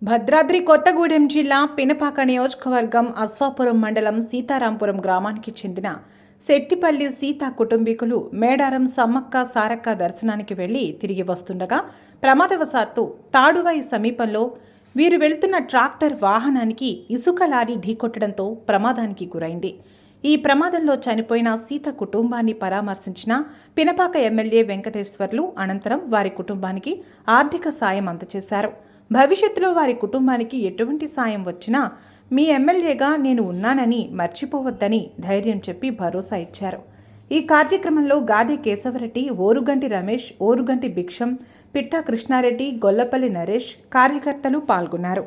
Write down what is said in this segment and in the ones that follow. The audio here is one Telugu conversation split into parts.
భద్రాద్రి కొత్తగూడెం జిల్లా పినపాక నియోజకవర్గం అశ్వాపురం మండలం సీతారాంపురం గ్రామానికి చెందిన శెట్టిపల్లి సీత కుటుంబీకులు మేడారం సమ్మక్క సారక్క దర్శనానికి వెళ్లి తిరిగి వస్తుండగా ప్రమాదవశాత్తు తాడువాయి సమీపంలో వీరు వెళ్తున్న ట్రాక్టర్ వాహనానికి ఇసుక లారీ ఢీకొట్టడంతో ప్రమాదానికి గురైంది. ఈ ప్రమాదంలో చనిపోయిన సీత కుటుంబాన్ని పరామర్శించిన పినపాక ఎమ్మెల్యే వెంకటేశ్వర్లు అనంతరం వారి కుటుంబానికి ఆర్థిక సాయం అందజేశారు. భవిష్యత్తులో వారి కుటుంబానికి ఎటువంటి సాయం వచ్చినా మీ ఎమ్మెల్యేగా నేను ఉన్నానని మర్చిపోవద్దని ధైర్యం చెప్పి భరోసా ఇచ్చారు. ఈ కార్యక్రమంలో గాది కేశవరెడ్డి, ఓరుగంటి రమేష్, ఓరుగంటి భిక్షం, పిట్టా కృష్ణారెడ్డి, గొల్లపల్లి నరేష్ కార్యకర్తలు పాల్గొన్నారు.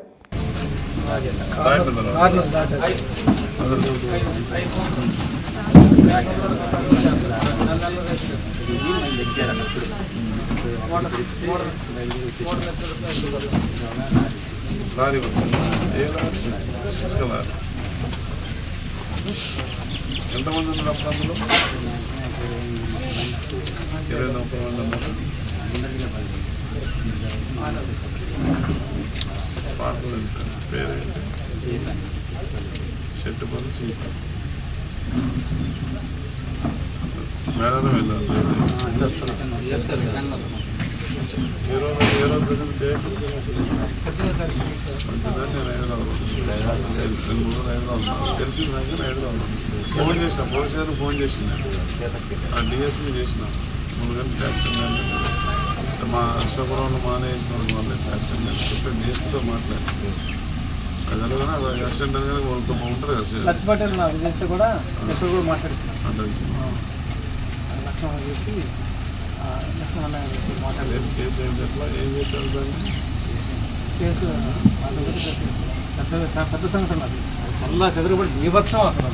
ఎంతమంది ఉన్నారు అప్పుడు అందులో? 29 మంది ఉన్నారు. పాటలు పేరు చెట్టుపల్లి సీత మేడారం వెళ్ళాలి. ఏ రోజు జరిగింది? నేను హైదరాబాద్ 2 రోజులు హైదరాబాద్ తెలిసిందాక హైదరాబాద్ ఫోన్ చేసిన పోలీసులకు ఫోన్ చేసింది. డిఎస్పీ చేసిన 3 గంటలు యాక్సిడెంట్ మా అశ్వపురంలో మానేసిన వాళ్ళే యాక్సిడెంట్ చెప్పి డిఎస్పీతో మాట్లాడి అది యాక్సిడెంట్ అనగానే వాళ్ళతో బాగుంటుంది కదా కేసు ఏంటి ఎట్లా ఏం చేశారు దాన్ని? కేసు పెద్ద సంఘటన అది మళ్ళా చెదరబడి విభత్సం అసలు.